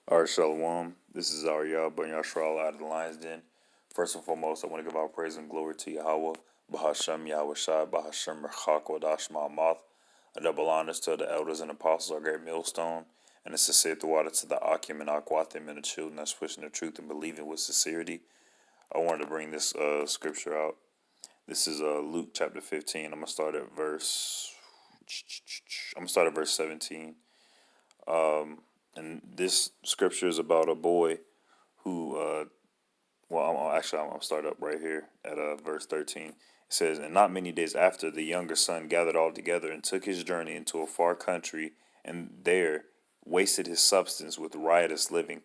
All right, Shalom. This is our Yahawah and Yashral out of the Lion's Den. First and foremost, I want to give our praise and glory to Yahawah, Bahashem Yahweh Shai, Bahashem Rechak Wadash Ma'amath. A double honors to the elders and apostles, our great millstone, and a sincere thwada to the Akim and Aquathim and the children that's pushing the truth and believing with sincerity. I wanted to bring this scripture out. This is Luke chapter 15. I'm gonna start at verse 17. And this scripture is about a boy who, I'm gonna start up right here at verse 13. It says, "And not many days after, the younger son gathered all together and took his journey into a far country, and there wasted his substance with riotous living."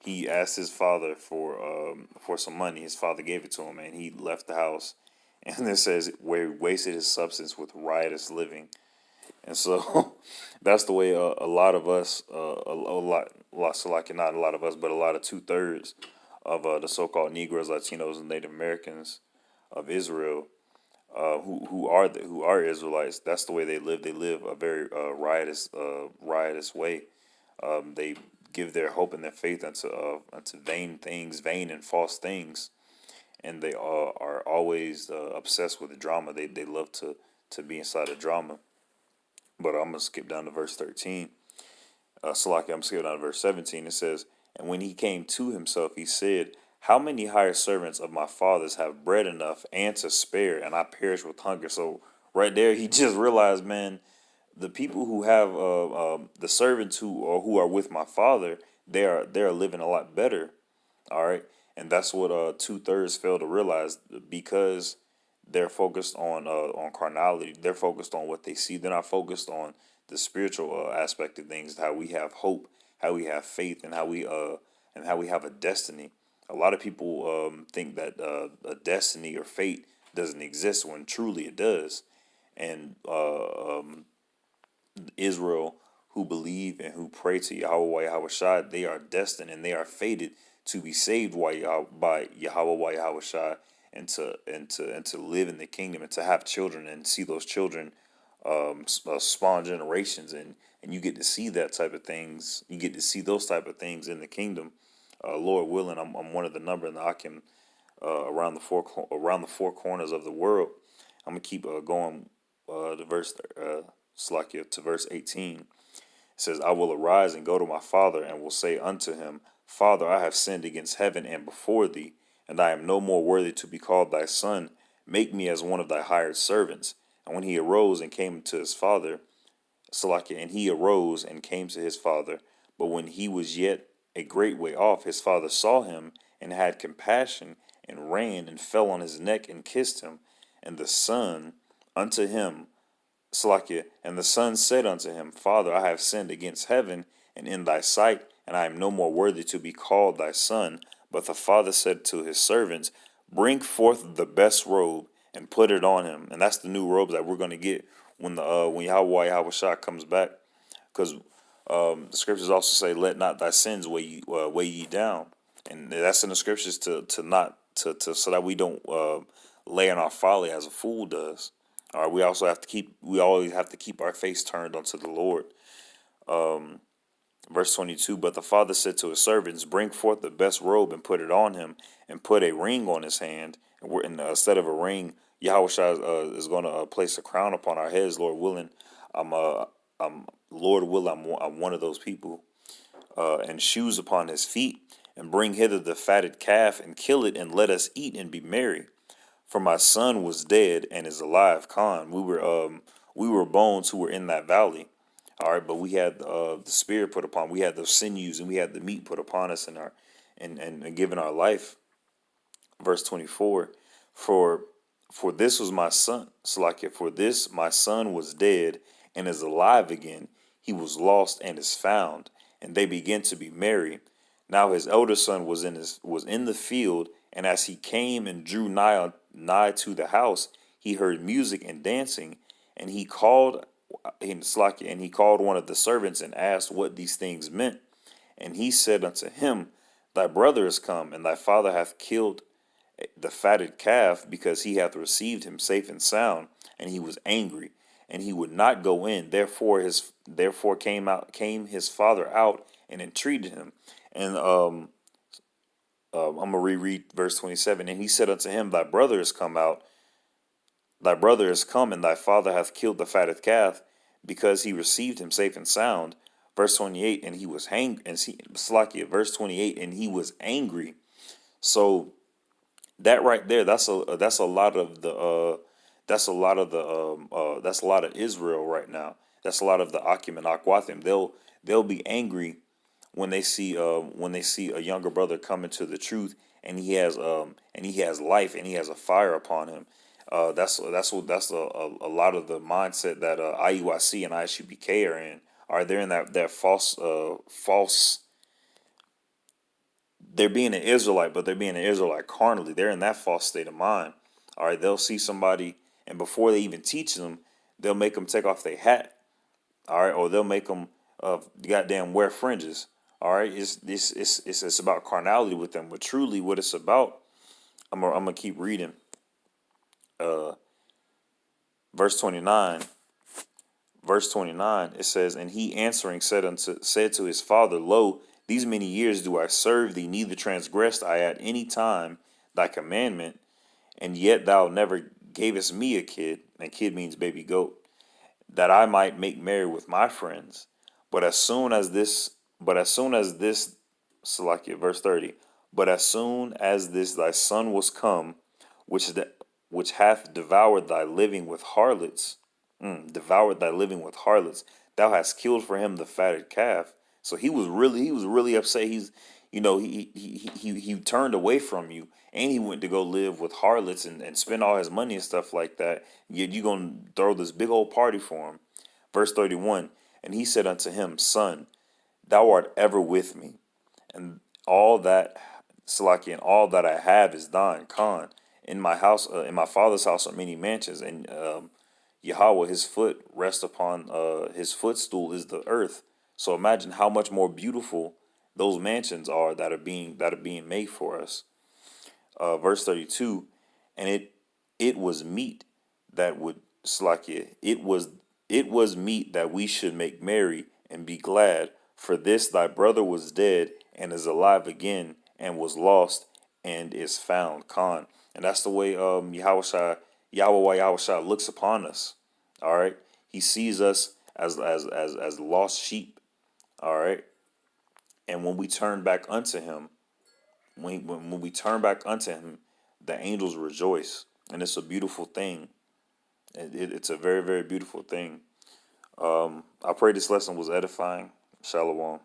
He asked his father for some money. His father gave it to him, and he left the house. And it says where he wasted his substance with riotous living. And so that's the way a lot of us, so like not a lot of us, but a lot of 2/3 of the so-called Negroes, Latinos, and Native Americans of Israel, who are Israelites. That's the way they live. They live a very riotous way. They give their hope and their faith unto vain things, vain and false things, and they are always obsessed with the drama. They love to be inside of drama. But I'm gonna skip down to verse 13. Salaki, I'm skipping down to verse 17. It says, "And when he came to himself, he said, How many hired servants of my father's have bread enough and to spare, and I perish with hunger?" So right there, he just realized, man, the people who have the servants who are with my father, they are living a lot better. All right, and that's what 2/3 fail to realize, because they're focused on carnality. They're focused on what they see. They're not focused on the spiritual aspect of things. How we have hope, how we have faith, and how we have a destiny. A lot of people think that a destiny or fate doesn't exist when truly it does. And Israel who believe and who pray to Yahawah Yahweh Shai, they are destined and they are fated to be saved by Yahawah Yahweh Shai, and to live in the kingdom and to have children and see those children spawn generations, and you get to see that type of things. You get to see those type of things in the kingdom. Lord willing, I'm one of the number, and I can around the four corners of the world. I'm gonna keep going to verse 18. It says, "I will arise and go to my father, and will say unto him, Father, I have sinned against heaven and before thee, and I am no more worthy to be called thy son. Make me as one of thy hired servants." And when he arose and came to his father, and he arose and came to his father, but when he was yet a great way off, his father saw him and had compassion, and ran and fell on his neck and kissed him. And the son unto him, and the son said unto him, Father, I have sinned against heaven and in thy sight, and I am no more worthy to be called thy son. But the father said to his servants, Bring forth the best robe and put it on him. And that's the new robes that we're going to get when Yahweh Shai comes back. Because the scriptures also say, Let not thy sins weigh ye down. And that's in the scriptures so that we don't lay in our folly as a fool does. All right, we always have to keep our face turned unto the Lord. Verse 22, "But the father said to his servants, Bring forth the best robe and put it on him, and put a ring on his hand." And instead of a ring, Yahweh Shai is going to place a crown upon our heads, Lord willing. I'm one of those people. And shoes upon his feet, and bring hither the fatted calf, and kill it, and let us eat and be merry. For my son was dead and is alive. We were bones who were in that valley. All right, but we had the spirit put upon. We had the sinews and we had the meat put upon us and given our life. Verse 24. For this was my son. For this my son was dead and is alive again. He was lost and is found. And they began to be merry. Now his elder son was in the field, and as he came and drew nigh to the house, he heard music and dancing, and he called one of the servants and asked what these things meant. And he said unto him, Thy brother is come, and thy father hath killed the fatted calf, because he hath received him safe and sound. And he was angry, and he would not go in. Therefore came his father out and entreated him. And I'm gonna reread verse 27. And he said unto him, thy brother is come, and thy father hath killed the fatted calf, because he received him safe and sound. Verse 28, and he was Slakia, verse 28, and he was angry. So that right there, that's a lot of the that's a lot of Israel right now. That's a lot of the Akim and Akwathim. They'll be angry when they see a younger brother come into the truth, and he has life, and he has a fire upon him. That's a lot of the mindset that IUIC and ISUBK are in. Are they're in that false. They're being an Israelite, but they're being an Israelite carnally. They're in that false state of mind. All right, they'll see somebody, and before they even teach them, they'll make them take off their hat. All right, or they'll make them goddamn wear fringes. All right, it's about carnality with them, but truly, what it's about. I'm gonna keep reading. Verse 29. Verse 29. It says, and he answering said to his father, Lo, these many years do I serve thee, neither transgressed I at any time thy commandment, and yet thou never gavest me a kid, and kid means baby goat, that I might make merry with my friends. But as soon as this, Salakia, verse 30, but as soon as this thy son was come, which hath devoured thy living with harlots, devoured thy living with harlots, thou hast killed for him the fatted calf. So he was really upset. He turned away from you, and he went to go live with harlots and spend all his money and stuff like that. Yet you gonna throw this big old party for him. Verse 31, and he said unto him, Son, thou art ever with me, and all that, Salaki, and all that I have is thine, Khan. In my house, in my father's house are many mansions, and Yahawah, his foot rests upon, his footstool is the earth. So imagine how much more beautiful those mansions are that are being made for us. Verse 32, and it was meet that would Slakia, it was meet that we should make merry and be glad, for this thy brother was dead and is alive again, and was lost and is found. Khan. And that's the way Yahweh looks upon us. All right. He sees us as lost sheep. All right. And when we turn back unto him, when we turn back unto him, the angels rejoice. And it's a beautiful thing. It's a very, very beautiful thing. I pray this lesson was edifying. Shalom.